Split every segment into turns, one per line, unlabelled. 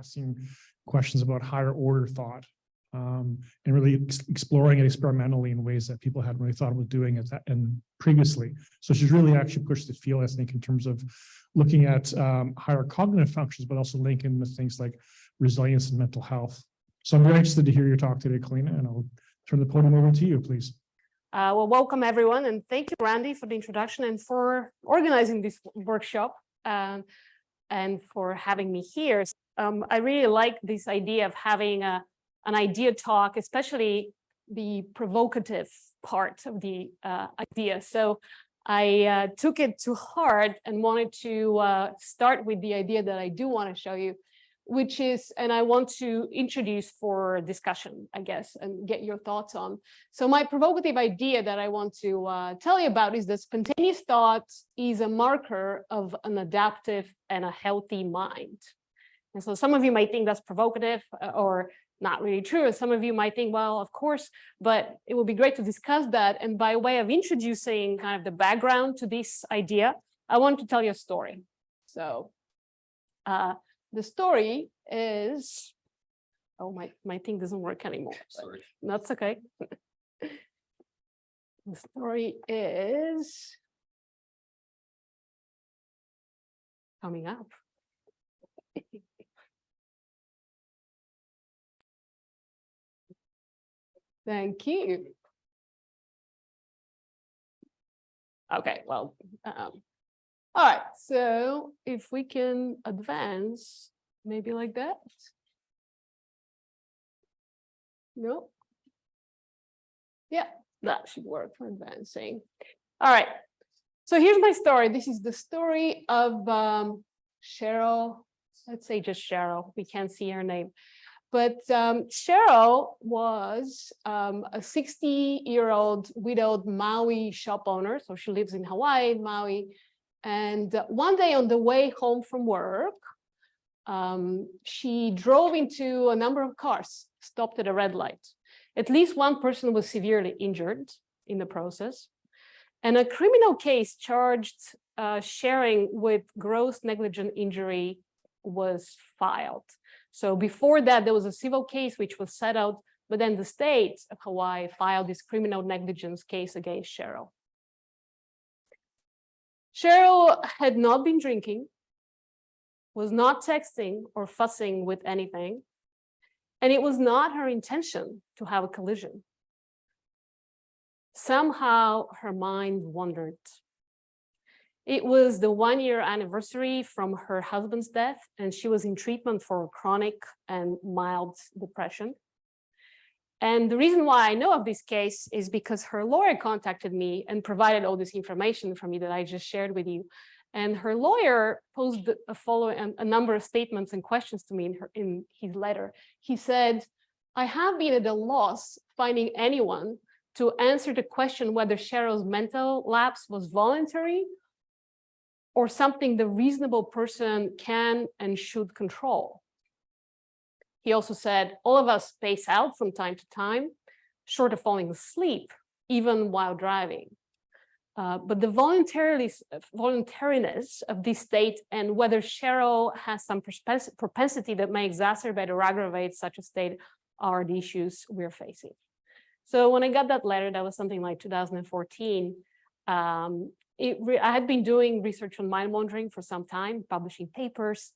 asking questions about higher order thought, and really exploring it experimentally in ways that people hadn't really thought about doing it and previously. So she's really actually pushed the field, I think, in terms of looking at higher cognitive functions, but also linking with things like resilience and mental health. So I'm very interested to hear your talk today, Kalina, and I'll turn the podium over to you, please.
Well, welcome everyone, and thank you, Randy, for the introduction and for organizing this workshop and for having me here. I really like this idea of having an idea talk, especially the provocative part of the idea. So I took it to heart and wanted to start with the idea that I do want to show you, which is, and I want to introduce for discussion, I guess, and get your thoughts on. So my provocative idea that I want to tell you about is that spontaneous thought is a marker of an adaptive and a healthy mind. And so some of you might think that's provocative or not really true. And some of you might think, well, of course, but it would be great to discuss that. And by way of introducing kind of the background to this idea, I want to tell you a story. So the story is, oh, my thing doesn't work anymore. Sorry. That's okay. The story is coming up. Thank you. Okay, well, all right, so if we can advance, maybe like that. No. Yeah, that should work for advancing. All right, so here's my story. This is the story of Cheryl. Let's say just Cheryl. We can't see her name. But Cheryl was a 60-year-old widowed Maui shop owner. So she lives in Hawaii, Maui. And one day on the way home from work, she drove into a number of cars, stopped at a red light. At least one person was severely injured in the process. And a criminal case charged sharing with gross negligent injury was filed. So before that, there was a civil case which was settled, but then the state of Hawaii filed this criminal negligence case against Cheryl. Cheryl had not been drinking, was not texting or fussing with anything, and it was not her intention to have a collision. Somehow her mind wandered. It was the one-year anniversary from her husband's death, and she was in treatment for chronic and mild depression. And the reason why I know of this case is because her lawyer contacted me and provided all this information for me that I just shared with you. And her lawyer posed a number of statements and questions to me in his letter. He said, I have been at a loss finding anyone to answer the question whether Cheryl's mental lapse was voluntary or something the reasonable person can and should control. He also said, all of us space out from time to time, short of falling asleep, even while driving. But the voluntariness of this state and whether Cheryl has some propensity that may exacerbate or aggravate such a state are the issues we're facing. So when I got that letter, that was something like 2014, I had been doing research on mind wandering for some time, publishing papers,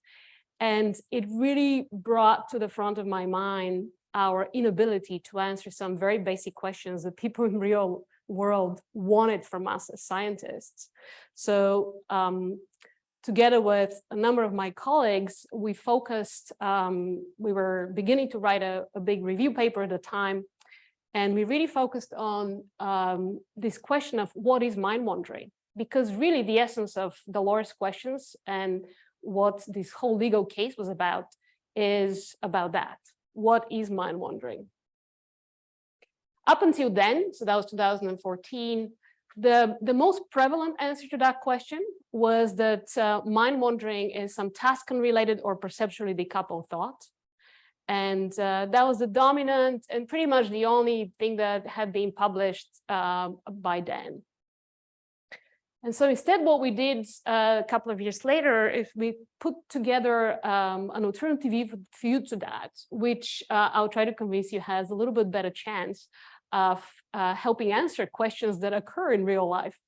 and it really brought to the front of my mind our inability to answer some very basic questions that people in real world wanted from us as scientists. So together with a number of my colleagues, we focused, we were beginning to write a big review paper at the time, and we really focused on this question of what is mind wandering? Because really the essence of the lawyer's questions and what this whole legal case was about is about that. What is mind wandering? Up until then, so that was 2014, the most prevalent answer to that question was that mind wandering is some task unrelated or perceptually decoupled thought. And that was the dominant and pretty much the only thing that had been published by then. And so instead, what we did a couple of years later is we put together an alternative view to that, which I'll try to convince you has a little bit better chance of helping answer questions that occur in real life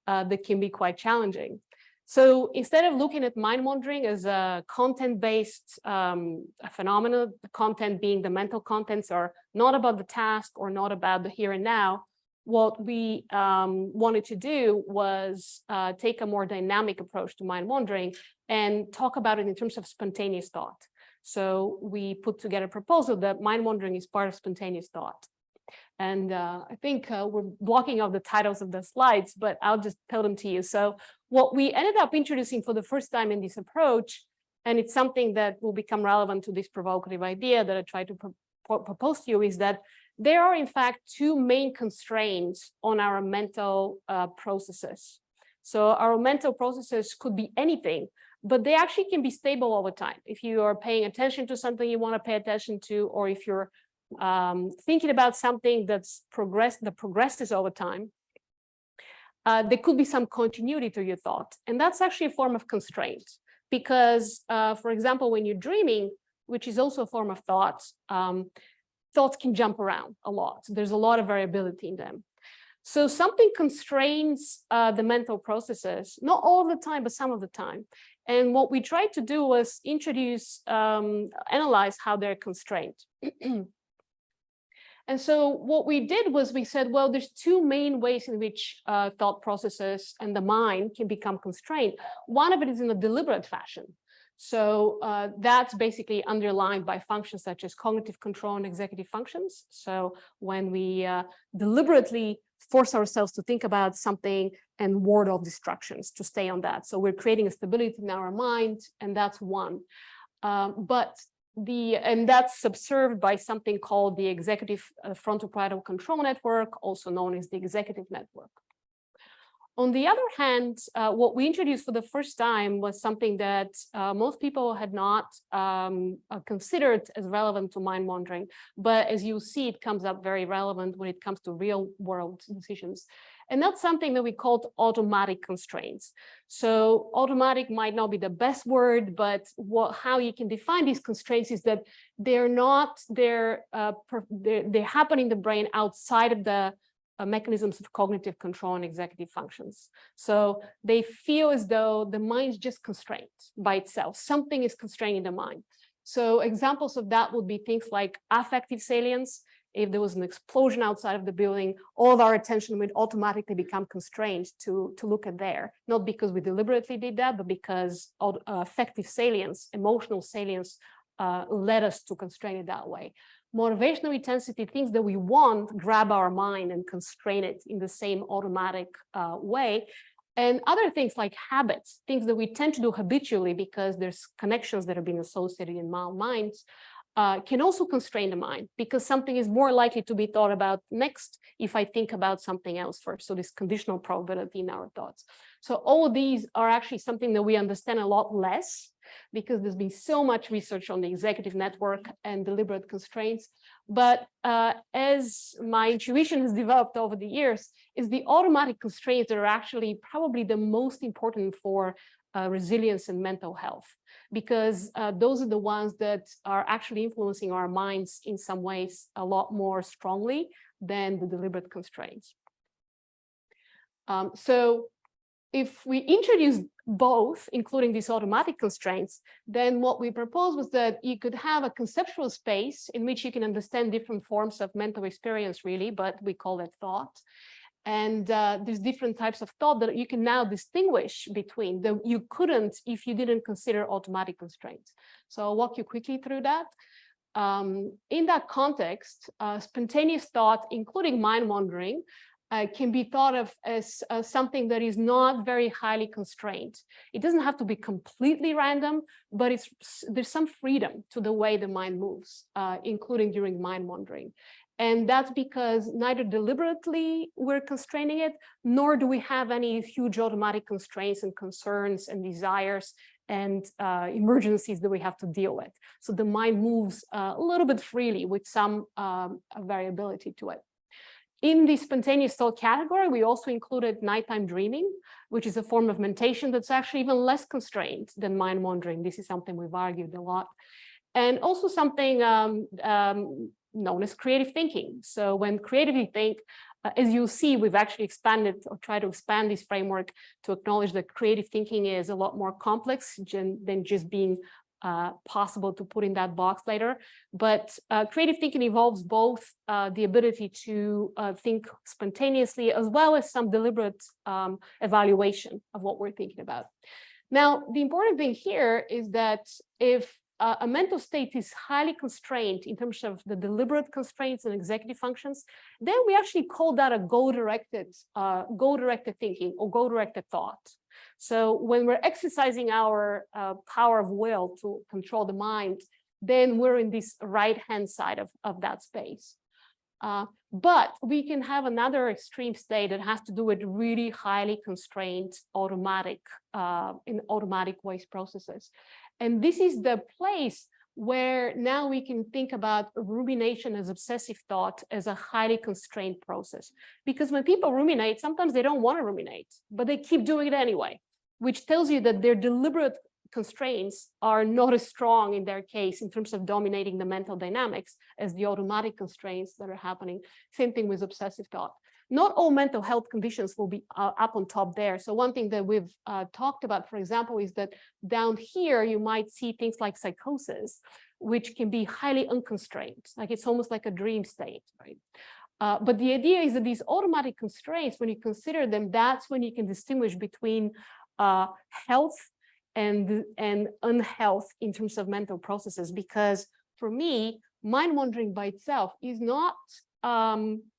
that can be quite challenging. So instead of looking at mind wandering as a content-based phenomenon, the content being the mental contents are not about the task or not about the here and now, what we wanted to do was take a more dynamic approach to mind wandering and talk about it in terms of spontaneous thought. So we put together a proposal that mind wandering is part of spontaneous thought. And I think we're blocking out the titles of the slides, but I'll just tell them to you. So what we ended up introducing for the first time in this approach, and it's something that will become relevant to this provocative idea that I try to propose to you, is that there are, in fact, two main constraints on our mental processes. So our mental processes could be anything, but they actually can be stable over time. If you are paying attention to something you want to pay attention to, or if you're thinking about something that progresses over time, there could be some continuity to your thought. And that's actually a form of constraint. Because, for example, when you're dreaming, which is also a form of thought, thoughts can jump around a lot. There's a lot of variability in them. So something constrains the mental processes, not all the time, but some of the time. And what we tried to do was analyze how they're constrained. And so what we did was we said, well, there's two main ways in which thought processes and the mind can become constrained. One of it is in a deliberate fashion. So that's basically underlined by functions such as cognitive control and executive functions. So when we deliberately force ourselves to think about something and ward off distractions to stay on that. So we're creating a stability in our mind, and that's one. And that's subserved by something called the executive frontal parietal control network, also known as the executive network. On the other hand, what we introduced for the first time was something that most people had not considered as relevant to mind wandering, but as you see, it comes up very relevant when it comes to real world decisions. And that's something that we called automatic constraints. So automatic might not be the best word, but how you can define these constraints is that they're happening in the brain outside of the mechanisms of cognitive control and executive functions. So they feel as though the mind is just constrained by itself. Something is constraining the mind. So examples of that would be things like affective salience. If there was an explosion outside of the building, all of our attention would automatically become constrained to look at there. Not because we deliberately did that, but because affective salience, emotional salience led us to constrain it that way. Motivational intensity, things that we want, grab our mind and constrain it in the same automatic way. And other things like habits, things that we tend to do habitually because there's connections that have been associated in our minds, can also constrain the mind because something is more likely to be thought about next if I think about something else first. So this conditional probability in our thoughts. So all of these are actually something that we understand a lot less because there's been so much research on the executive network and deliberate constraints. But as my intuition has developed over the years, is the automatic constraints that are actually probably the most important for resilience and mental health, because those are the ones that are actually influencing our minds in some ways a lot more strongly than the deliberate constraints. So if we introduce both, including these automatic constraints, then what we proposed was that you could have a conceptual space in which you can understand different forms of mental experience, really, but we call it thought. And there's different types of thought that you can now distinguish between that you couldn't if you didn't consider automatic constraints. So I'll walk you quickly through that. In that context, spontaneous thought, including mind wandering, can be thought of as something that is not very highly constrained. It doesn't have to be completely random, but there's some freedom to the way the mind moves, including during mind wandering. And that's because neither deliberately we're constraining it, nor do we have any huge automatic constraints and concerns and desires and emergencies that we have to deal with. So the mind moves a little bit freely with some variability to it. In the spontaneous thought category, we also included nighttime dreaming, which is a form of mentation that's actually even less constrained than mind wandering. This is something we've argued a lot. And also something known as creative thinking. So when creatively think, as you'll see, we've actually expanded or tried to expand this framework to acknowledge that creative thinking is a lot more complex than just being possible to put in that box later. But creative thinking involves both the ability to think spontaneously as well as some deliberate evaluation of what we're thinking about. Now, the important thing here is that if a mental state is highly constrained in terms of the deliberate constraints and executive functions, then we actually call that a goal-directed thinking or goal-directed thought. So when we're exercising our power of will to control the mind, then we're in this right-hand side of that space. But we can have another extreme state that has to do with really highly constrained automatic voice processes. And this is the place where now we can think about rumination as obsessive thought as a highly constrained process. Because when people ruminate, sometimes they don't want to ruminate, but they keep doing it anyway, which tells you that their deliberate constraints are not as strong in their case in terms of dominating the mental dynamics as the automatic constraints that are happening. Same thing with obsessive thought. Not all mental health conditions will be up on top there. So one thing that we've talked about, for example, is that down here, you might see things like psychosis, which can be highly unconstrained. Like it's almost like a dream state, right? But the idea is that these automatic constraints, when you consider them, that's when you can distinguish between health and unhealth in terms of mental processes. Because for me, mind wandering by itself is not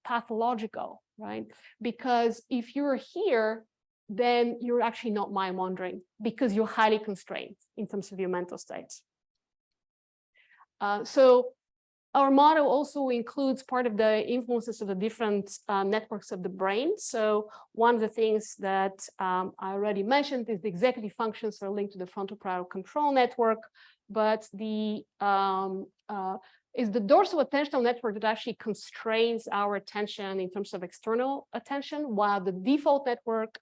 pathological, right? Because if you're here, then you're actually not mind wandering because you're highly constrained in terms of your mental states. So our model also includes part of the influences of the different networks of the brain. So one of the things that I already mentioned is the executive functions are linked to the frontal parietal control network, but is the dorsal attentional network that actually constrains our attention in terms of external attention, while the default network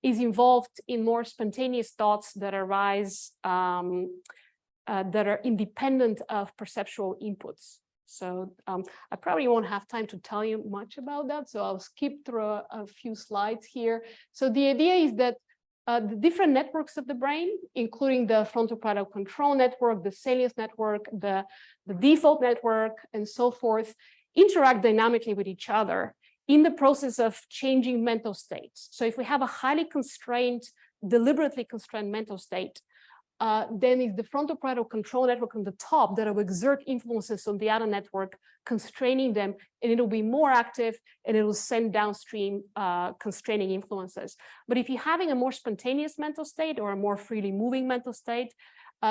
is involved in more spontaneous thoughts that arise that are independent of perceptual inputs. So I probably won't have time to tell you much about that, so I'll skip through a few slides here. So the idea is that the different networks of the brain, including the frontal parietal control network, the salience network, the default network, and so forth, interact dynamically with each other in the process of changing mental states. So if we have a highly constrained, deliberately constrained mental state, then it's the frontal parietal control network on the top that will exert influences on the other network, constraining them, and it'll be more active and it will send downstream constraining influences. But if you're having a more spontaneous mental state or a more freely moving mental state,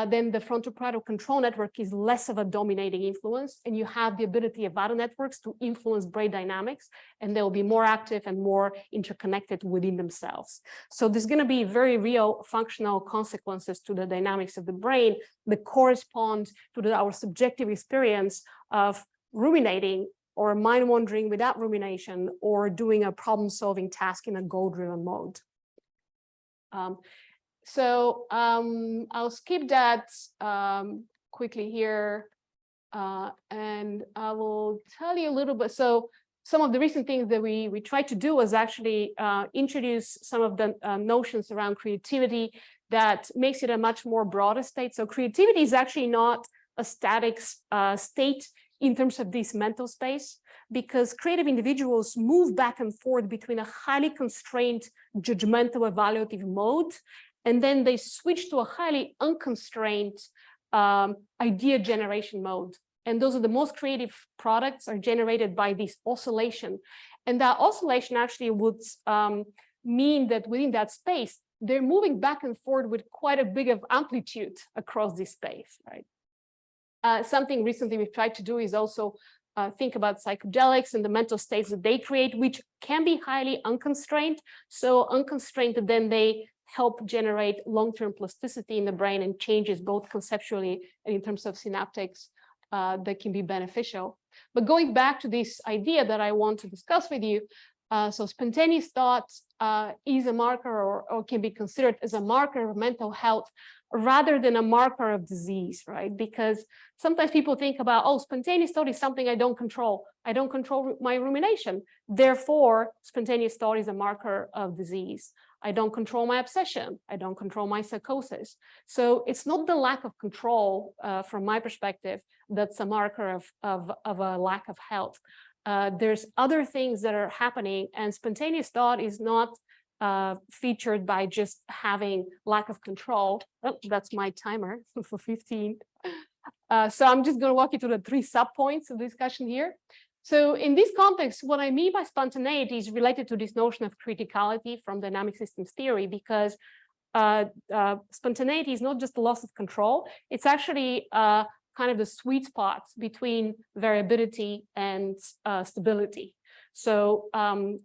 then the frontal parietal control network is less of a dominating influence, and you have the ability of other networks to influence brain dynamics, and they'll be more active and more interconnected within themselves. So there's going to be very real functional consequences to the dynamics of the brain that correspond to our subjective experience of ruminating or mind wandering without rumination, or doing a problem-solving task in a goal-driven mode. So I'll skip that quickly here, and I will tell you a little bit. So some of the recent things that we tried to do was actually introduce some of the notions around creativity that makes it a much more broader state. So creativity is actually not a static state in terms of this mental space, because creative individuals move back and forth between a highly constrained judgmental evaluative mode, and then they switch to a highly unconstrained idea generation mode. And those are the most creative products are generated by this oscillation. And that oscillation actually would mean that within that space, they're moving back and forth with quite a big of amplitude across this space, right? Something recently we've tried to do is also think about psychedelics and the mental states that they create, which can be highly unconstrained. So unconstrained, that then they help generate long-term plasticity in the brain and changes both conceptually and in terms of synaptics that can be beneficial. But going back to this idea that I want to discuss with you, so spontaneous thought is a marker or can be considered as a marker of mental health rather than a marker of disease, right? Because sometimes people think about, oh, spontaneous thought is something I don't control. I don't control my rumination. Therefore, spontaneous thought is a marker of disease. I don't control my obsession. I don't control my psychosis. So it's not the lack of control, from my perspective, that's a marker of a lack of health. There's other things that are happening, and spontaneous thought is not featured by just having lack of control. Oh, that's my timer for 15. So I'm just going to walk you through the 3 subpoints of the discussion here. So in this context, what I mean by spontaneity is related to this notion of criticality from dynamic systems theory, because spontaneity is not just the loss of control, it's actually kind of the sweet spot between variability and stability. So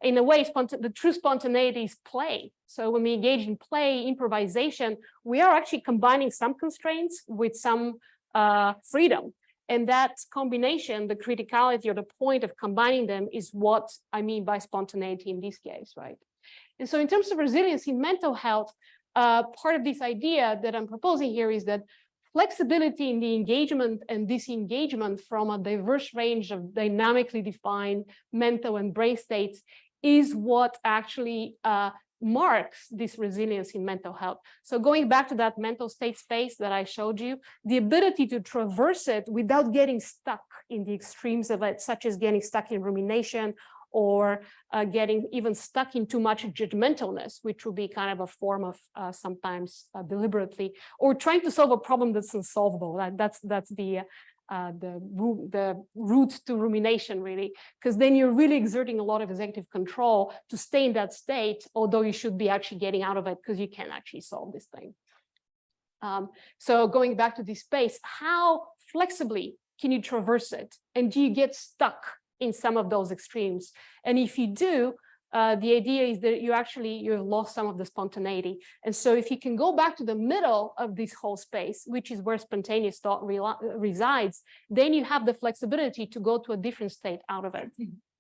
in a way, the true spontaneity is play. So when we engage in play, improvisation, we are actually combining some constraints with some freedom. And that combination, the criticality or the point of combining them, is what I mean by spontaneity in this case, right? And so in terms of resilience in mental health, part of this idea that I'm proposing here is that flexibility in the engagement and disengagement from a diverse range of dynamically defined mental and brain states is what actually marks this resilience in mental health. So going back to that mental state space that I showed you, the ability to traverse it without getting stuck in the extremes of it, such as getting stuck in rumination or getting even stuck in too much judgmentalness, which will be kind of a form of sometimes deliberately, or trying to solve a problem that's unsolvable. That's the route to rumination, really, because then you're really exerting a lot of executive control to stay in that state, although you should be actually getting out of it because you can't actually solve this thing. So going back to this space, how flexibly can you traverse it? And do you get stuck in some of those extremes? And if you do, the idea is that you've lost some of the spontaneity. And so if you can go back to the middle of this whole space, which is where spontaneous thought resides, then you have the flexibility to go to a different state out of it.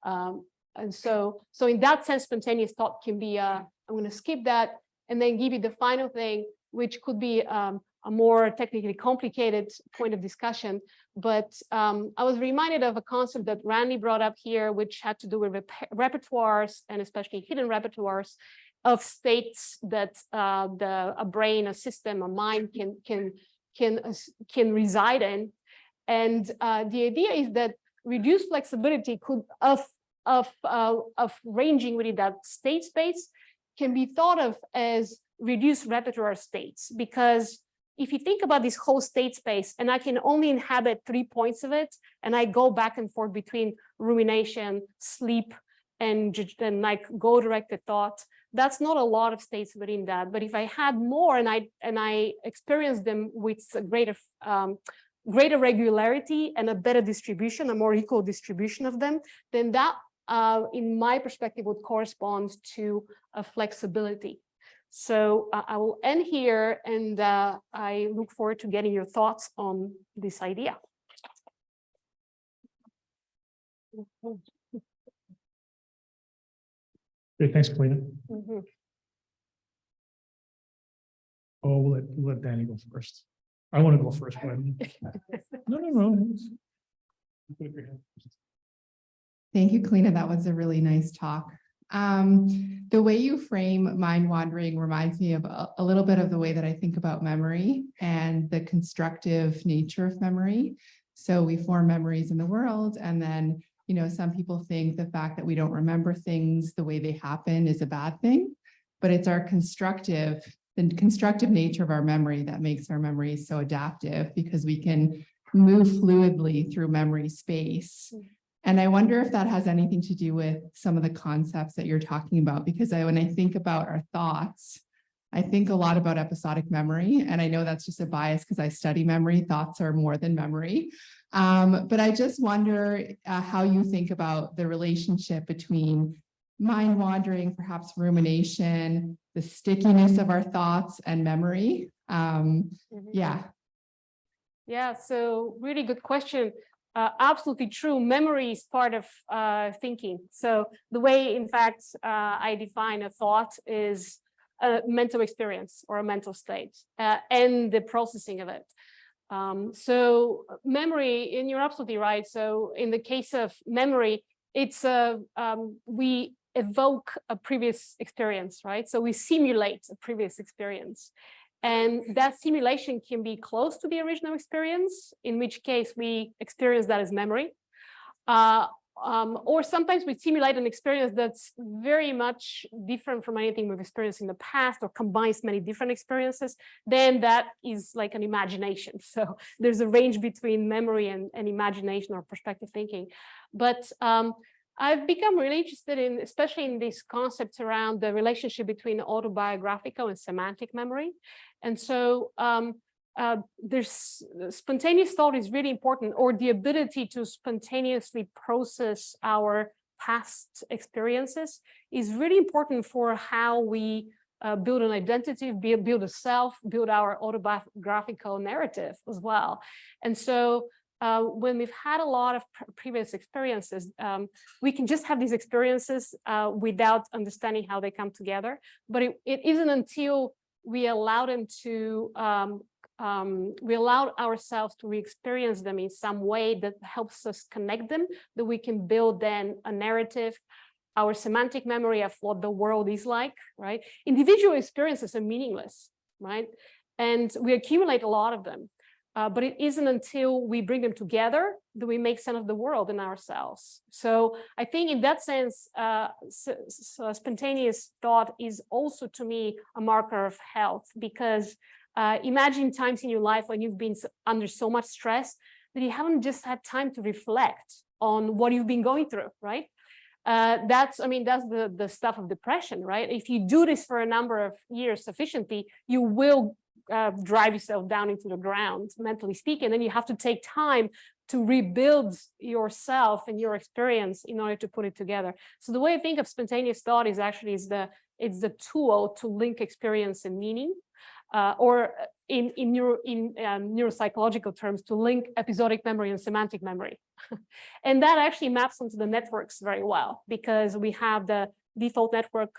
And so in that sense, spontaneous thought can be, I'm going to skip that and then give you the final thing, which could be a more technically complicated point of discussion. But I was reminded of a concept that Randy brought up here, which had to do with repertoires, and especially hidden repertoires of states that a brain, a system, a mind can reside in. And the idea is that reduced flexibility of ranging within that state space can be thought of as reduced repertoire states, because if you think about this whole state space and I can only inhabit 3 points of it, and I go back and forth between rumination, sleep, and like goal-directed thought, that's not a lot of states within that. But if I had more and I experienced them with a greater regularity and a better distribution, a more equal distribution of them, then that, in my perspective, would correspond to a flexibility. So I will end here, and I look forward to getting your thoughts on this idea.
Great, thanks, Kalina.
Mm-hmm.
Oh, we'll let Danny go first. I want to go first. No.
Thank you, Kalina. That was a really nice talk. The way you frame mind wandering reminds me of a little bit of the way that I think about memory and the constructive nature of memory. So we form memories in the world, and then, some people think the fact that we don't remember things the way they happen is a bad thing, but it's the constructive nature of our memory that makes our memories so adaptive, because we can move fluidly through memory space. And I wonder if that has anything to do with some of the concepts that you're talking about, because when I think about our thoughts, I think a lot about episodic memory. And I know that's just a bias because I study memory. Thoughts are more than memory. But I just wonder how you think about the relationship between mind wandering, perhaps rumination, the stickiness of our thoughts and memory. Yeah.
Yeah, so really good question. absolutely true. Memory is part of thinking. So the way, in fact, I define a thought is a mental experience or a mental state and the processing of it. So memory, and you're absolutely right. So in the case of memory, it's we evoke a previous experience, right? So we simulate a previous experience. And that simulation can be close to the original experience, in which case we experience that as memory. Or sometimes we simulate an experience that's very much different from anything we've experienced in the past, or combines many different experiences. Then that is like an imagination. So there's a range between memory and imagination or perspective thinking. But I've become really interested in, especially in these concepts around the relationship between autobiographical and semantic memory. And so there's spontaneous thought is really important, or the ability to spontaneously process our past experiences is really important for how we build an identity, build a self, build our autobiographical narrative as well. And so when we've had a lot of previous experiences, we can just have these experiences without understanding how they come together. But it isn't until we allow them to, we allow ourselves to re-experience them in some way that helps us connect them, that we can build then a narrative, our semantic memory of what the world is like, right? Individual experiences are meaningless, right? And we accumulate a lot of them. But it isn't until we bring them together that we make sense of the world and ourselves. So I think in that sense, spontaneous thought is also, to me, a marker of health, because imagine times in your life when you've been under so much stress that you haven't just had time to reflect on what you've been going through, right? That's the stuff of depression, right? If you do this for a number of years sufficiently, you will drive yourself down into the ground, mentally speaking, and then you have to take time to rebuild yourself and your experience in order to put it together. So the way I think of spontaneous thought is actually it's the tool to link experience and meaning, or in neuropsychological terms, to link episodic memory and semantic memory. And that actually maps onto the networks very well, because we have the default network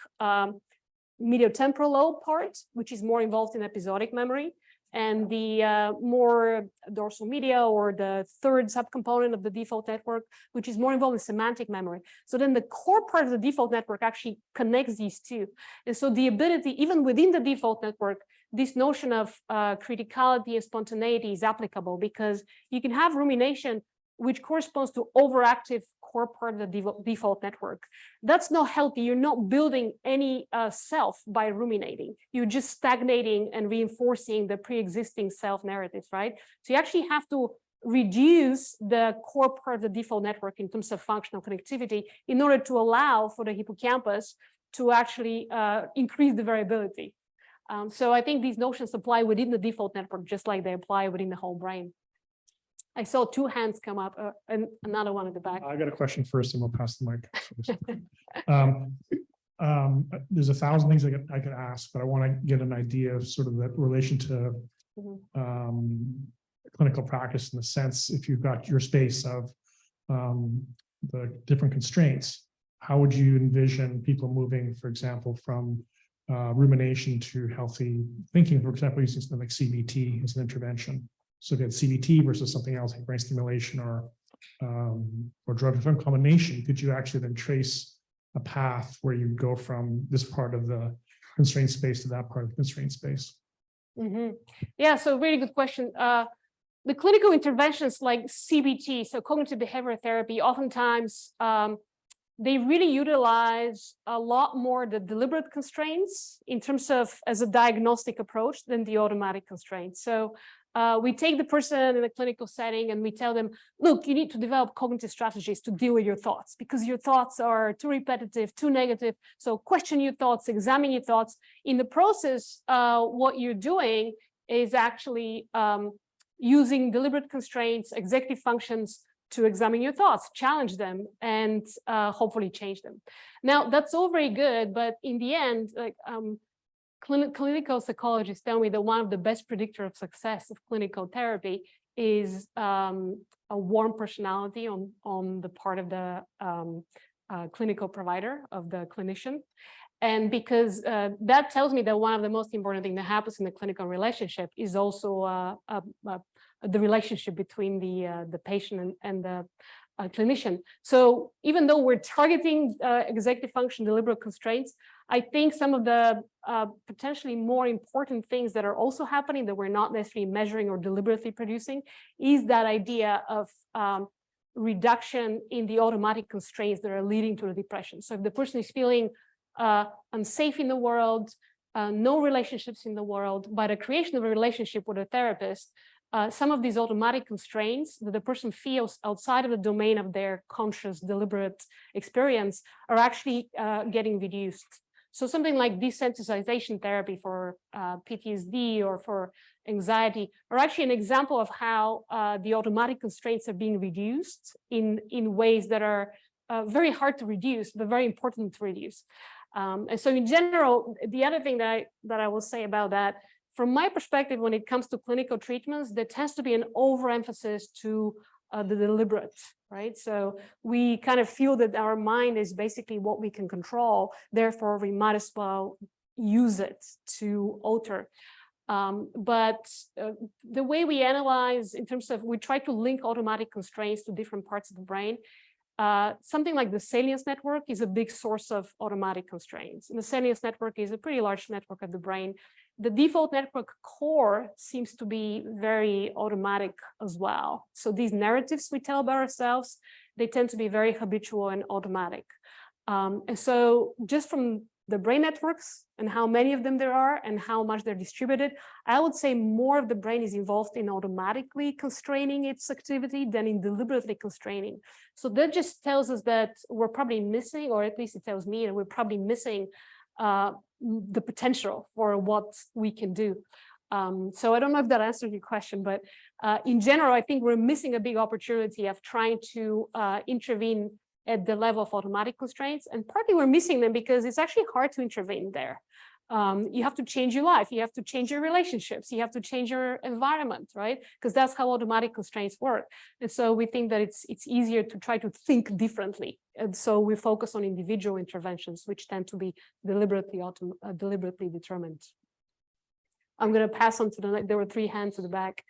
mediotemporal lobe part, which is more involved in episodic memory, and the more dorsal media, or the third subcomponent of the default network, which is more involved in semantic memory. So then the core part of the default network actually connects these two. And so the ability, even within the default network, this notion of criticality and spontaneity is applicable, because you can have rumination which corresponds to overactive core part of the default network. That's not healthy. You're not building any self by ruminating. You're just stagnating and reinforcing the pre-existing self narratives, right? So you actually have to reduce the core part of the default network in terms of functional connectivity in order to allow for the hippocampus to actually increase the variability. So I think these notions apply within the default network, just like they apply within the whole brain. I saw two hands come up, and another one at the back.
I got a question first, and we'll pass the mic. There's 1,000 things I could ask, but I want to get an idea of sort of the relation to clinical practice, in the sense, if you've got your space of the different constraints, how would you envision people moving, for example, from rumination to healthy thinking, for example, using something like CBT as an intervention? So if you had CBT versus something else like brain stimulation or drug-drug combination, could you actually then trace a path where you go from this part of the constraint space to that part of the constraint space?
Yeah, so really good question. The clinical interventions like CBT, so cognitive behavioral therapy, oftentimes they really utilize a lot more the deliberate constraints in terms of as a diagnostic approach than the automatic constraints. So we take the person in a clinical setting and we tell them, look, you need to develop cognitive strategies to deal with your thoughts, because your thoughts are too repetitive, too negative. So question your thoughts, examine your thoughts. In the process, what you're doing is actually using deliberate constraints, executive functions to examine your thoughts, challenge them, and hopefully change them. Now, that's all very good, but in the end, like clinical psychologists tell me that one of the best predictors of success of clinical therapy is a warm personality on the part of the clinical provider, of the clinician. And because that tells me that one of the most important things that happens in the clinical relationship is also the relationship between the patient and the clinician. So even though we're targeting executive function deliberate constraints, I think some of the potentially more important things that are also happening that we're not necessarily measuring or deliberately producing is that idea of reduction in the automatic constraints that are leading to the depression. So if the person is feeling unsafe in the world, no relationships in the world, by the creation of a relationship with a therapist, some of these automatic constraints that the person feels outside of the domain of their conscious, deliberate experience are actually getting reduced. So something like desensitization therapy for PTSD or for anxiety are actually an example of how the automatic constraints are being reduced in ways that are very hard to reduce, but very important to reduce. And so in general, the other thing that I will say about that, from my perspective, when it comes to clinical treatments, there tends to be an overemphasis to the deliberate, right? So we kind of feel that our mind is basically what we can control. Therefore, we might as well use it to alter. But the way we analyze in terms of, we try to link automatic constraints to different parts of the brain. Something like the salience network is a big source of automatic constraints. And the salience network is a pretty large network of the brain. The default network core seems to be very automatic as well. So these narratives we tell about ourselves, they tend to be very habitual and automatic. And so just from the brain networks and how many of them there are and how much they're distributed, I would say more of the brain is involved in automatically constraining its activity than in deliberately constraining. So that just tells us that we're probably missing, or at least it tells me that we're probably missing the potential for what we can do. So I don't know if that answers your question, but in general, I think we're missing a big opportunity of trying to intervene at the level of automatic constraints. And partly we're missing them because it's actually hard to intervene there. You have to change your life. You have to change your relationships. You have to change your environment, right? Because that's how automatic constraints work. And so we think that it's easier to try to think differently. And so we focus on individual interventions, which tend to be deliberately determined. I'm going to pass on to the, there were 3 hands at the back.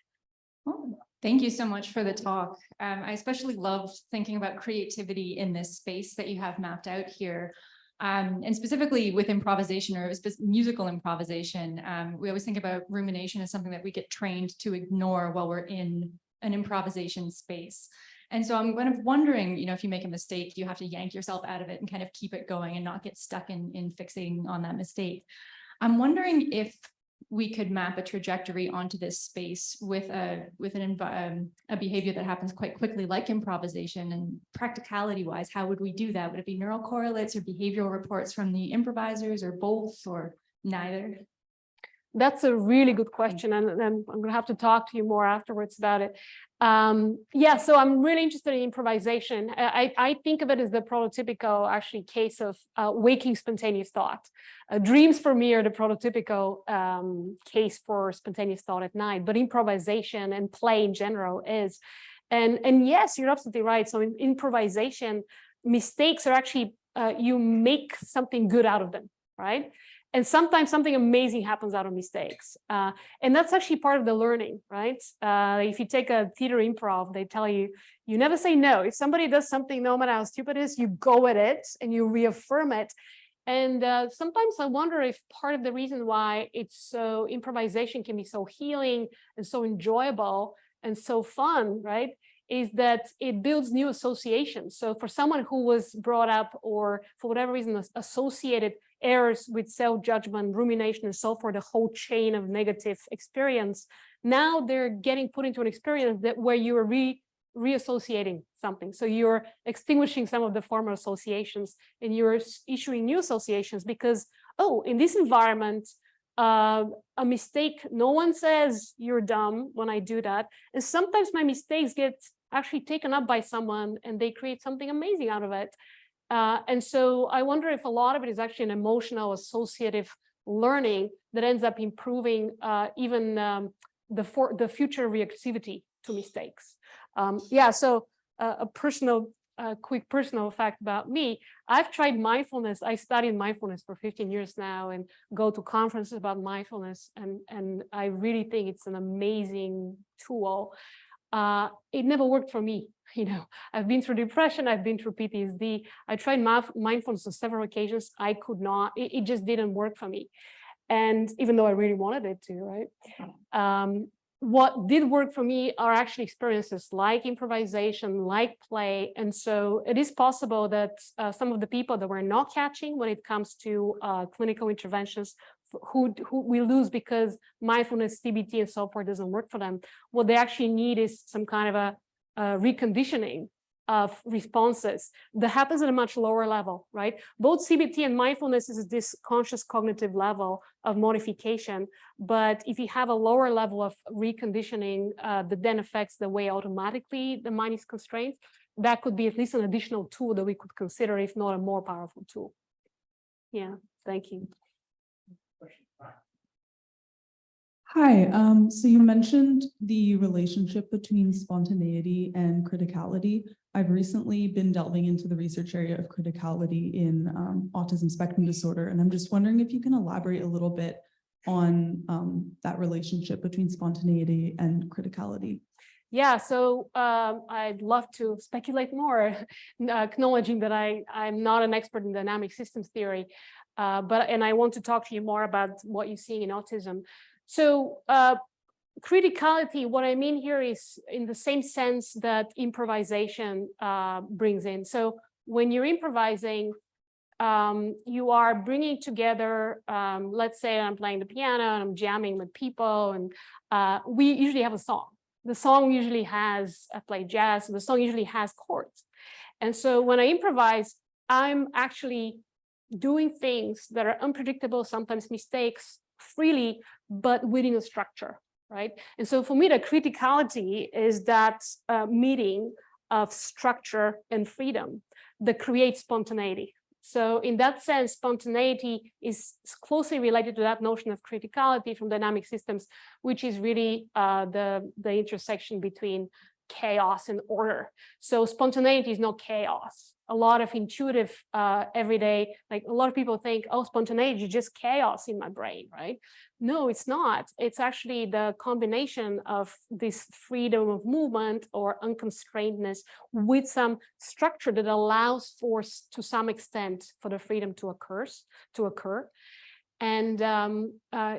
Oh, thank you so much for the talk. I especially loved thinking about creativity in this space that you have mapped out here. And specifically with improvisation or musical improvisation, we always think about rumination as something that we get trained to ignore while we're in an improvisation space. And so I'm kind of wondering, you know, if you make a mistake, you have to yank yourself out of it and kind of keep it going and not get stuck in fixating on that mistake. I'm wondering if we could map a trajectory onto this space with a behavior that happens quite quickly, like improvisation, and practicality wise, how would we do that? Would it be neural correlates or behavioral reports from the improvisers, or both, or neither?
That's a really good question, and I'm going to have to talk to you more afterwards about it. Yeah, so I'm really interested in improvisation. I think of it as the prototypical, actually, case of waking spontaneous thought. Dreams for me are the prototypical case for spontaneous thought at night, but improvisation and play in general is. And yes, you're absolutely right. So in improvisation, mistakes are actually, you make something good out of them, right? And sometimes something amazing happens out of mistakes. And that's actually part of the learning, right? If you take a theater improv, they tell you, you never say no. If somebody does something, no matter how stupid it is, you go at it and you reaffirm it. And sometimes I wonder if part of the reason why improvisation can be so healing and so enjoyable and so fun, right, is that it builds new associations. So for someone who was brought up, or for whatever reason associated errors with self-judgment, rumination, and so forth, the whole chain of negative experience, now they're getting put into an experience where you are reassociating something. So you're extinguishing some of the former associations and you're issuing new associations because, oh, in this environment, a mistake, no one says you're dumb when I do that. And sometimes my mistakes get actually taken up by someone and they create something amazing out of it. And so I wonder if a lot of it is actually an emotional associative learning that ends up improving even the future reactivity to mistakes. Yeah, so a quick personal fact about me. I've tried mindfulness. I studied mindfulness for 15 years now and go to conferences about mindfulness. And I really think it's an amazing tool. It never worked for me. You know, I've been through depression. I've been through PTSD. I tried mindfulness on several occasions. I could not, it just didn't work for me. And even though I really wanted it to, right? What did work for me are actually experiences like improvisation, like play. And so it is possible that some of the people that we're not catching when it comes to clinical interventions, who we lose because mindfulness, CBT, and so forth doesn't work for them, what they actually need is some kind of a reconditioning of responses that happens at a much lower level, right? Both CBT and mindfulness is this conscious cognitive level of modification. But if you have a lower level of reconditioning that then affects the way automatically the mind is constrained, that could be at least an additional tool that we could consider, if not a more powerful tool. Yeah, thank you.
Hi, so you mentioned the relationship between spontaneity and criticality. I've recently been delving into the research area of criticality in autism spectrum disorder, and I'm just wondering if you can elaborate a little bit on that relationship between spontaneity and criticality.
Yeah, so I'd love to speculate more, acknowledging that I'm not an expert in dynamic systems theory, and I want to talk to you more about what you see in autism. So criticality, what I mean here is in the same sense that improvisation brings in. So when you're improvising, you are bringing together, let's say I'm playing the piano and I'm jamming with people, and we usually have a song. The song usually has, I play jazz, so the song usually has chords. And so when I improvise, I'm actually doing things that are unpredictable, sometimes mistakes, freely, but within a structure, right? And so for me, the criticality is that meeting of structure and freedom that creates spontaneity. So in that sense, spontaneity is closely related to that notion of criticality from dynamic systems, which is really the intersection between chaos and order. So spontaneity is not chaos. A lot of intuitive everyday, like a lot of people think, oh, spontaneity is just chaos in my brain, right? No, it's not. It's actually the combination of this freedom of movement or unconstrainedness with some structure that allows for, to some extent, for the freedom to occur. And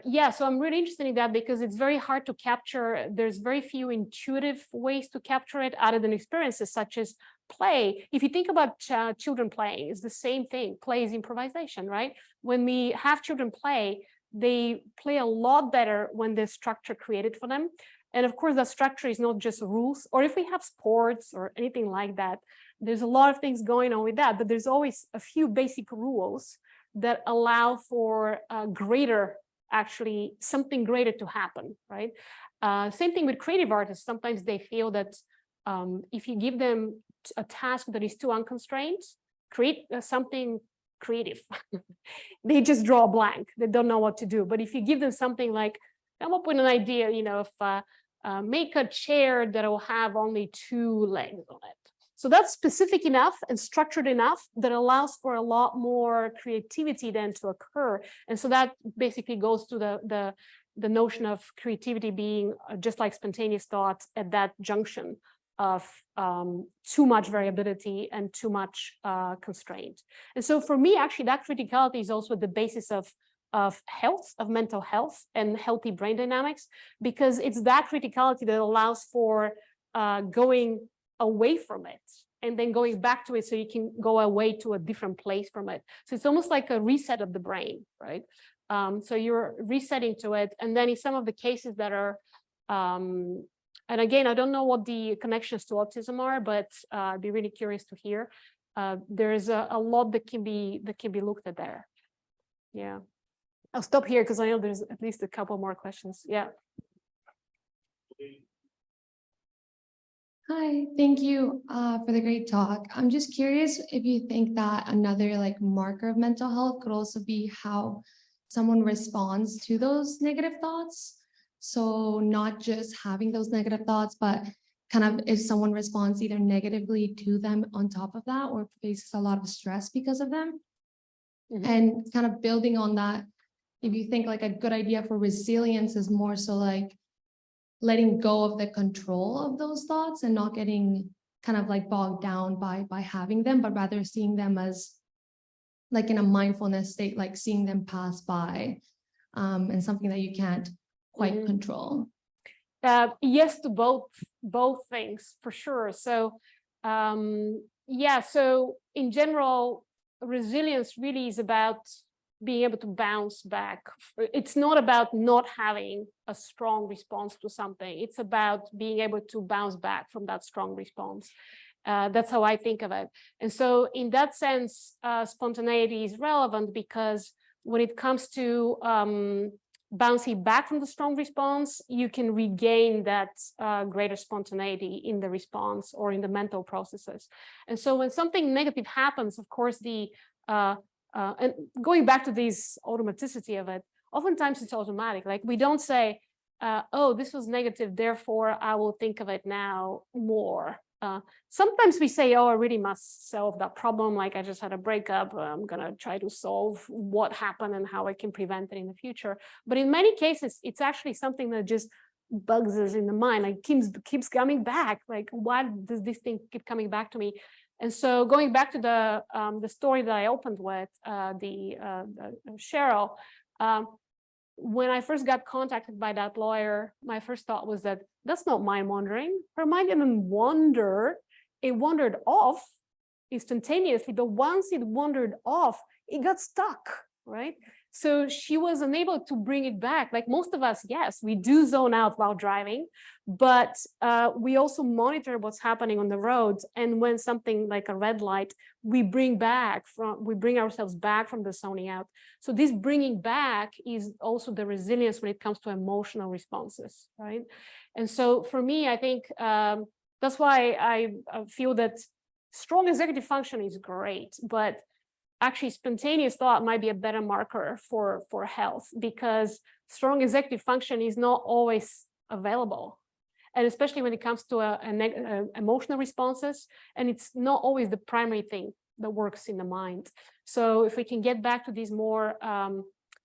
yeah, so I'm really interested in that because it's very hard to capture. There's very few intuitive ways to capture it other than experiences such as play. If you think about children playing, it's the same thing. Play is improvisation, right? When we have children play, they play a lot better when there's structure created for them. And of course, that structure is not just rules, or if we have sports or anything like that, there's a lot of things going on with that, but there's always a few basic rules that allow for greater, actually something greater to happen, right? Same thing with creative artists. Sometimes they feel that if you give them a task that is too unconstrained, create something creative. They just draw a blank. They don't know what to do. But if you give them something like, come up with an idea, you know, if make a chair that will have only 2 legs on it. So that's specific enough and structured enough that allows for a lot more creativity then to occur. And so that basically goes to the notion of creativity being just like spontaneous thought at that junction of too much variability and too much constraint. And so for me, actually, that criticality is also the basis of health, of mental health and healthy brain dynamics, because it's that criticality that allows for going away from it and then going back to it so you can go away to a different place from it. So it's almost like a reset of the brain, right? So you're resetting to it. And then in some of the cases that are, and again, I don't know what the connections to autism are, but I'd be really curious to hear. There's a lot that can be looked at there. Yeah. I'll stop here because I know there's at least a couple more questions. Yeah.
Hi, thank you for the great talk. I'm just curious if you think that another like marker of mental health could also be how someone responds to those negative thoughts. So not just having those negative thoughts, but kind of if someone responds either negatively to them on top of that or faces a lot of stress because of them. And kind of building on that, if you think like a good idea for resilience is more so like letting go of the control of those thoughts and not getting kind of like bogged down by having them, but rather seeing them as like in a mindfulness state, like seeing them pass by, and something that you can't quite control.
Yes to both things for sure. So yeah, so in general, resilience really is about being able to bounce back. It's not about not having a strong response to something. It's about being able to bounce back from that strong response. That's how I think of it. And so in that sense, spontaneity is relevant because when it comes to bouncing back from the strong response, you can regain that greater spontaneity in the response or in the mental processes. And so when something negative happens, of course, and going back to this automaticity of it, oftentimes it's automatic. Like we don't say, oh, this was negative, therefore I will think of it now more. Sometimes we say, oh, I really must solve that problem. Like I just had a breakup. I'm going to try to solve what happened and how I can prevent it in the future. But in many cases, it's actually something that just bugs us in the mind, like keeps coming back. Like, why does this thing keep coming back to me? And so going back to the story that I opened with, Cheryl, when I first got contacted by that lawyer, my first thought was that that's not mind wandering. Her mind didn't wander. It wandered off instantaneously, but once it wandered off, it got stuck, right? So she was unable to bring it back. Like most of us, yes, we do zone out while driving, but we also monitor what's happening on the roads. And when something like a red light, we bring ourselves back from the zoning out. So this bringing back is also the resilience when it comes to emotional responses, right? And so for me, I think that's why I feel that strong executive function is great, but actually spontaneous thought might be a better marker for health, because strong executive function is not always available. And especially when it comes to emotional responses, and it's not always the primary thing that works in the mind. So if we can get back to these more,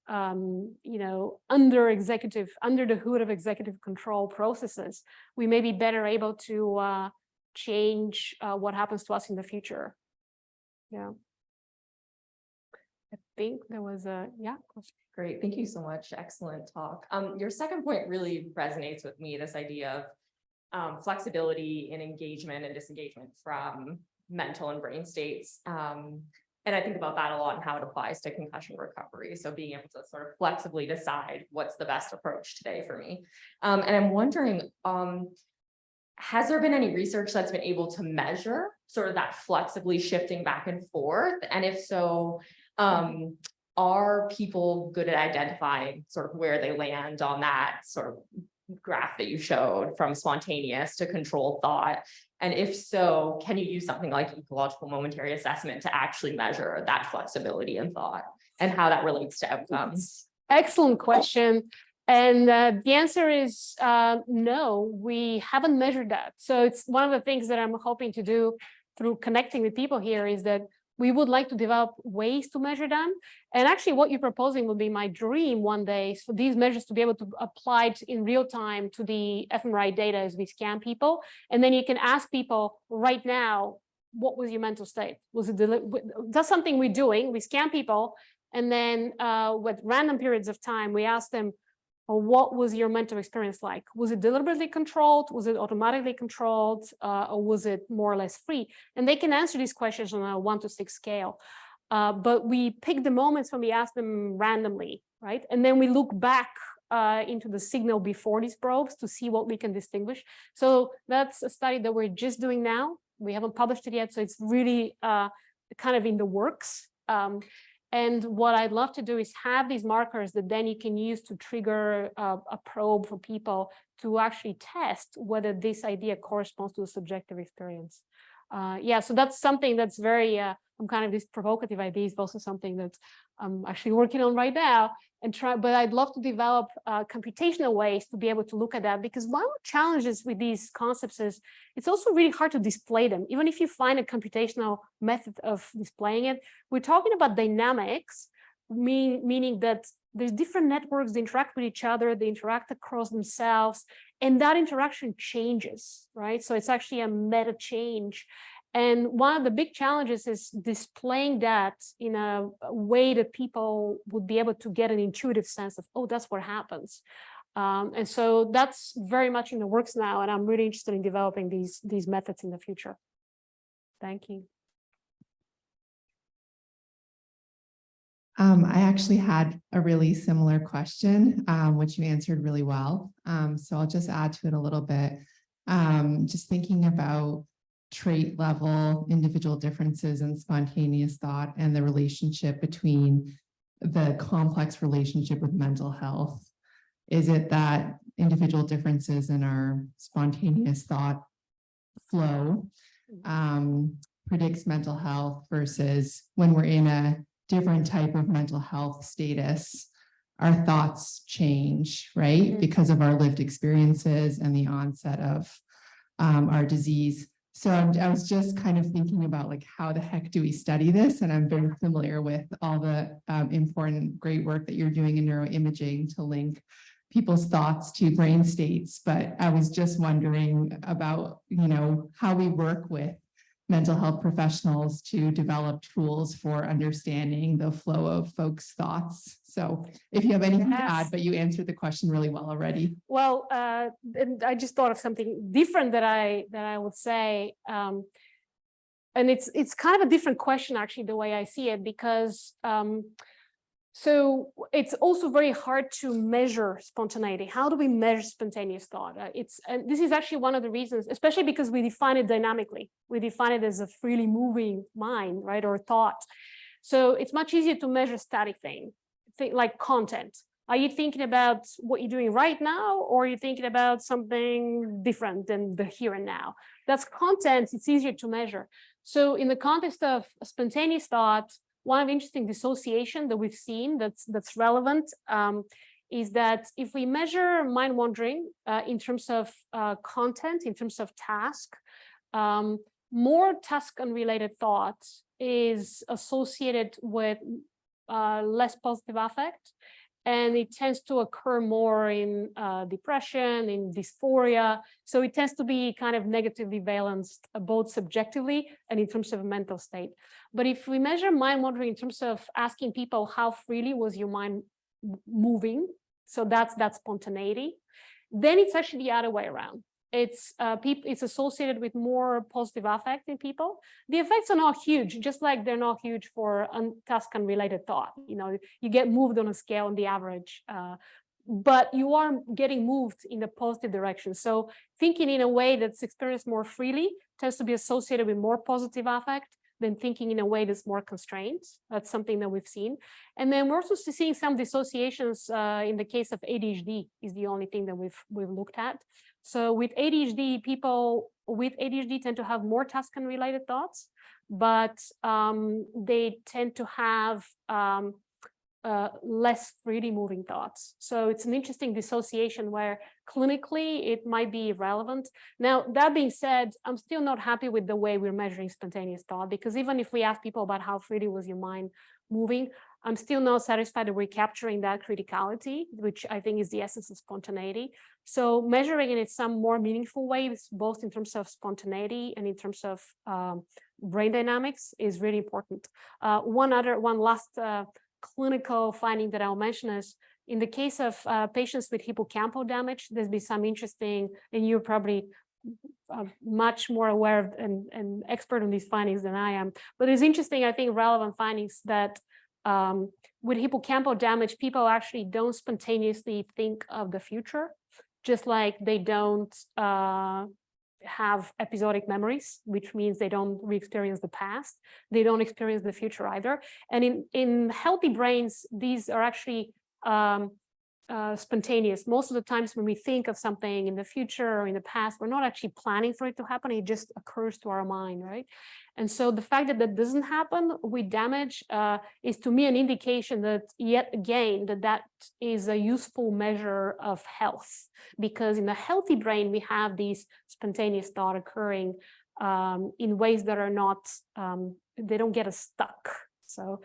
you know, under the hood of executive control processes, we may be better able to change what happens to us in the future. Yeah. I think there was a, yeah.
Great, thank you so much. Excellent talk. Your second point really resonates with me, this idea of flexibility in engagement and disengagement from mental and brain states. And I think about that a lot and how it applies to concussion recovery. So being able to sort of flexibly decide what's the best approach today for me. And I'm wondering, has there been any research that's been able to measure sort of that flexibly shifting back and forth? And if so, are people good at identifying sort of where they land on that sort of graph that you showed from spontaneous to controlled thought? And if so, can you use something like ecological momentary assessment to actually measure that flexibility in thought and how that relates to outcomes?
Excellent question. And the answer is no, we haven't measured that. So it's one of the things that I'm hoping to do through connecting with people here is that we would like to develop ways to measure them. And actually what you're proposing would be my dream one day, for these measures to be able to apply in real time to the fMRI data as we scan people. And then you can ask people right now, what was your mental state? Was it, that's something we're doing. We scan people, and then with random periods of time, we ask them, what was your mental experience like? Was it deliberately controlled? Was it automatically controlled? Or was it more or less free? And they can answer these questions on a 1 to 6 scale. But we pick the moments when we ask them randomly, right? And then we look back into the signal before these probes to see what we can distinguish. So that's a study that we're just doing now. We haven't published it yet, so it's really kind of in the works. And what I'd love to do is have these markers that then you can use to trigger a probe for people to actually test whether this idea corresponds to a subjective experience. Yeah, so that's something that's very, I'm kind of this provocative idea is also something that I'm actually working on right now and but I'd love to develop computational ways to be able to look at that, because one of the challenges with these concepts is it's also really hard to display them. Even if you find a computational method of displaying it, we're talking about dynamics, meaning that there's different networks, they interact with each other, they interact across themselves, and that interaction changes, right? So it's actually a meta change. And one of the big challenges is displaying that in a way that people would be able to get an intuitive sense of, oh, that's what happens. And so that's very much in the works now, and I'm really interested in developing these methods in the future. Thank you.
I actually had a really similar question, which you answered really well. So I'll just add to it a little bit. Just thinking about trait level individual differences in spontaneous thought and the relationship between the complex relationship with mental health. Is it that individual differences in our spontaneous thought flow predicts mental health versus when we're in a different type of mental health status, our thoughts change, right? Because of our lived experiences and the onset of our disease. So I was just kind of thinking about like, how the heck do we study this? And I'm very familiar with all the important, great work that you're doing in neuroimaging to link people's thoughts to brain states. But I was just wondering about, you know, how we work with mental health professionals to develop tools for understanding the flow of folks' thoughts. So if you have anything to add, but you answered the question really well already.
Well, and I just thought of something different that I would say, and it's kind of a different question actually, the way I see it, because so it's also very hard to measure spontaneity. How do we measure spontaneous thought? And this is actually one of the reasons, especially because we define it dynamically. We define it as a freely moving mind, right, or thought. So it's much easier to measure static things like content. Are you thinking about what you're doing right now, or are you thinking about something different than the here and now? That's content. It's easier to measure. So in the context of spontaneous thought, one of the interesting dissociation that we've seen that's relevant is that if we measure mind wandering in terms of content, in terms of task, more task unrelated thought is associated with less positive affect, and it tends to occur more in depression, in dysphoria. So it tends to be kind of negatively balanced, both subjectively and in terms of mental state. But if we measure mind wandering in terms of asking people how freely was your mind moving, so that's that spontaneity, then it's actually the other way around. It's associated with more positive affect in people. The effects are not huge, just like they're not huge for task unrelated thought. You know, you get moved on a scale on the average, but you are getting moved in the positive direction. So thinking in a way that's experienced more freely tends to be associated with more positive affect than thinking in a way that's more constrained. That's something that we've seen. And then we're also seeing some dissociations in the case of ADHD is the only thing that we've looked at. So with ADHD, people with ADHD tend to have more task unrelated thoughts, but they tend to have less freely moving thoughts. So it's an interesting dissociation where clinically it might be irrelevant. Now, that being said, I'm still not happy with the way we're measuring spontaneous thought, because even if we ask people about how freely was your mind moving, I'm still not satisfied that we're capturing that criticality, which I think is the essence of spontaneity. So measuring it in some more meaningful ways, both in terms of spontaneity and in terms of brain dynamics, is really important. One last clinical finding that I'll mention is in the case of patients with hippocampal damage, there's been some interesting, and you're probably much more aware of and expert on these findings than I am, but it's interesting, I think, relevant findings that with hippocampal damage, people actually don't spontaneously think of the future, just like they don't have episodic memories, which means they don't re-experience the past. They don't experience the future either. And in healthy brains, these are actually spontaneous. Most of the times when we think of something in the future or in the past, we're not actually planning for it to happen. It just occurs to our mind, right? And so the fact that that doesn't happen with damage is to me an indication that yet again, that is a useful measure of health, because in the healthy brain, we have these spontaneous thought occurring in ways that are not, they don't get us stuck. So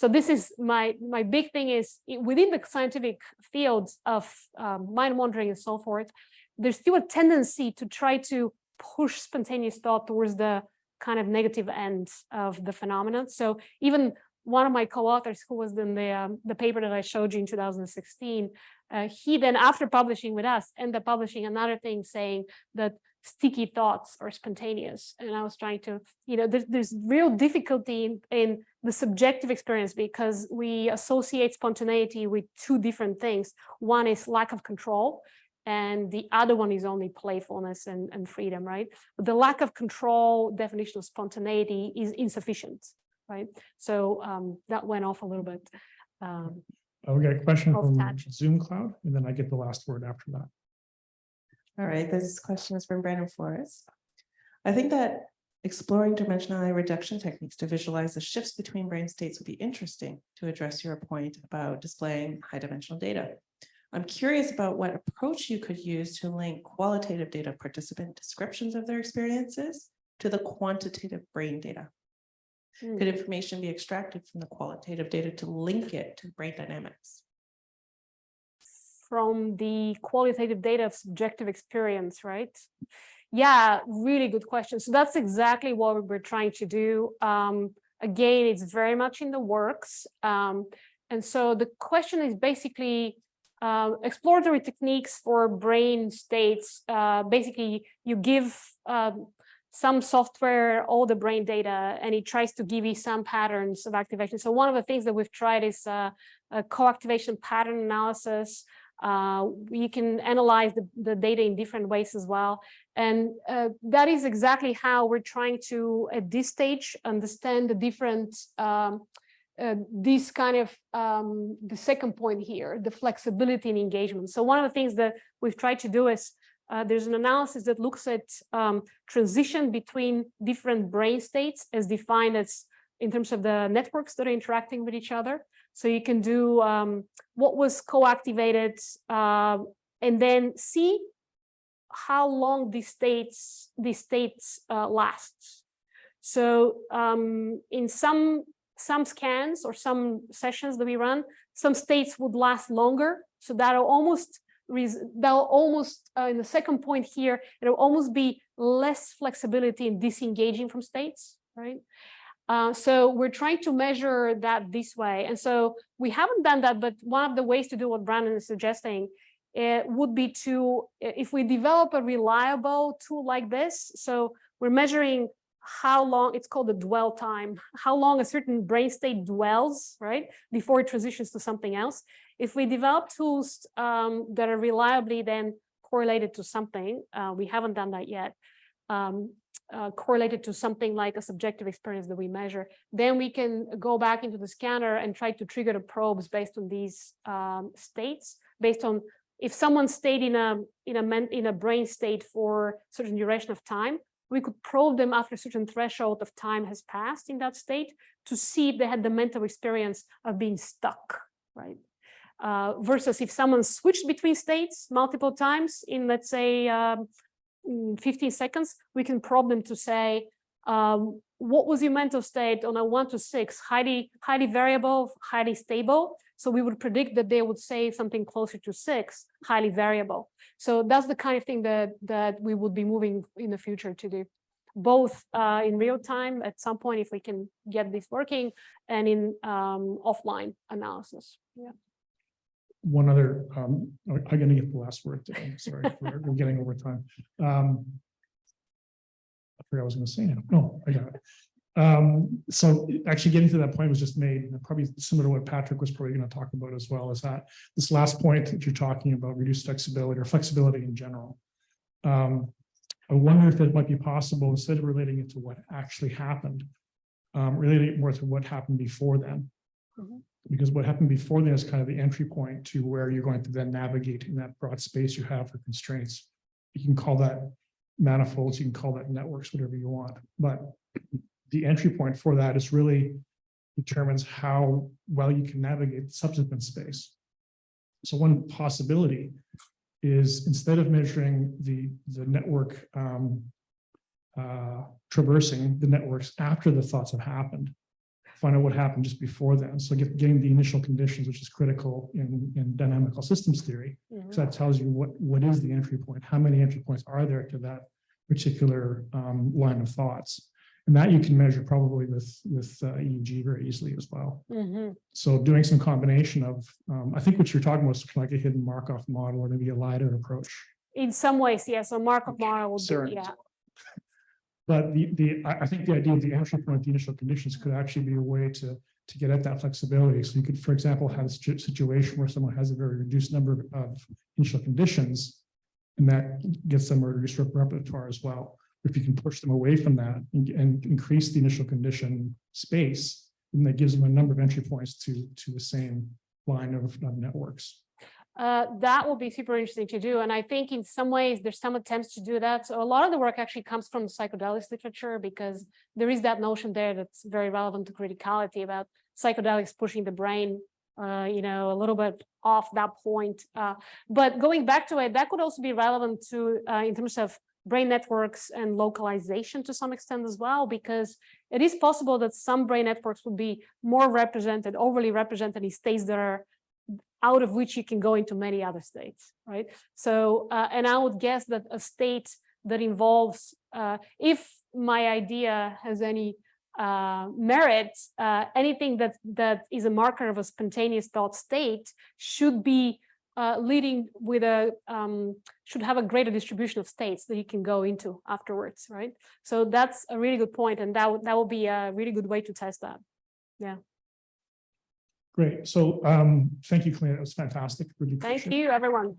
this is my big thing is within the scientific fields of mind wandering and so forth, there's still a tendency to try to push spontaneous thought towards the kind of negative end of the phenomenon. So even one of my co-authors who was in the paper that I showed you in 2016, he then after publishing with us ended up publishing another thing saying that sticky thoughts are spontaneous. And I was trying to, there's real difficulty in the subjective experience because we associate spontaneity with two different things. One is lack of control, and the other one is only playfulness and freedom, right? But the lack of control definition of spontaneity is insufficient, right? So that went off a little bit.
We got a question from
touch.
Zoom Cloud, and then I get the last word after that.
All right, this question is from Brandon Flores. I think that exploring dimensionality reduction techniques to visualize the shifts between brain states would be interesting to address your point about displaying high dimensional data. I'm curious about what approach you could use to link qualitative data participant descriptions of their experiences to the quantitative brain data. Could information be extracted from the qualitative data to link it to brain dynamics?
From the qualitative data of subjective experience, right? Yeah, really good question. So that's exactly what we're trying to do. Again, it's very much in the works. And so the question is basically exploratory techniques for brain states. Basically, you give some software all the brain data, and it tries to give you some patterns of activation. So one of the things that we've tried is a co-activation pattern analysis. You can analyze the data in different ways as well. And that is exactly how we're trying to, at this stage, understand the different, this kind of, the second point here, the flexibility in engagement. So one of the things that we've tried to do is, there's an analysis that looks at transition between different brain states as defined as in terms of the networks that are interacting with each other. So you can do what was co-activated and then see how long these states last. So in some scans or some sessions that we run, some states would last longer. So that'll almost in the second point here, it'll almost be less flexibility in disengaging from states, right? So we're trying to measure that this way. And so we haven't done that, but one of the ways to do what Brandon is suggesting would be to, if we develop a reliable tool like this, so we're measuring how long, it's called the dwell time, how long a certain brain state dwells, right, before it transitions to something else. If we develop tools that are reliably then correlated to something, we haven't done that yet, correlated to something like a subjective experience that we measure, then we can go back into the scanner and try to trigger the probes based on these states, based on if someone stayed in a brain state for a certain duration of time, we could probe them after a certain threshold of time has passed in that state to see if they had the mental experience of being stuck, right? Versus if someone switched between states multiple times in, let's say, 15 seconds, we can probe them to say, what was your mental state on a 1 to 6, highly variable, highly stable? So we would predict that they would say something closer to 6, highly variable. So that's the kind of thing that we would be moving in the future to do, both in real time at some point if we can get this working, and in offline analysis. Yeah.
One other, I'm going to get the last word. Sorry, we're getting over time. I forgot what I was going to say now. No, I got it. So actually getting to that point was just made, probably similar to what Patrick was probably going to talk about as well, is that this last point that you're talking about, reduced flexibility or flexibility in general. I wonder if it might be possible, instead of relating it to what actually happened, relating it more to what happened before then. Because what happened before then is kind of the entry point to where you're going to then navigate in that broad space you have for constraints. You can call that manifolds, you can call that networks, whatever you want. But the entry point for that is really determines how well you can navigate subsequent space. So one possibility is instead of measuring the network traversing the networks after the thoughts have happened, find out what happened just before then. So getting the initial conditions, which is critical in dynamical systems theory. So that tells you what is the entry point, how many entry points are there to that particular line of thoughts. And that you can measure probably with EEG very easily as well. So doing some combination of, I think what you're talking about is kind of like a hidden Markov model or maybe a LiDAR approach.
In some ways, yes. So Markov model would
Sure.
be, yeah.
But I think the idea of the entry point, the initial conditions could actually be a way to get at that flexibility. So you could, for example, have a situation where someone has a very reduced number of initial conditions, and that gets them a reduced repertoire as well. If you can push them away from that and increase the initial condition space, then that gives them a number of entry points to the same line of networks.
That will be super interesting to do. And I think in some ways there's some attempts to do that. So a lot of the work actually comes from the psychedelics literature, because there is that notion there that's very relevant to criticality about psychedelics pushing the brain, a little bit off that point. But going back to it, that could also be relevant to in terms of brain networks and localization to some extent as well, because it is possible that some brain networks would be more represented, overly represented in states that are out of which you can go into many other states, right? So, and I would guess that a state that involves, if my idea has any merit, anything that is a marker of a spontaneous thought state should be leading with should have a greater distribution of states that you can go into afterwards, right? So that's a really good point, and that will be a really good way to test that. Yeah.
Great. So thank you, Kalina. It was fantastic. Really
Thank
appreciate it.
you, everyone.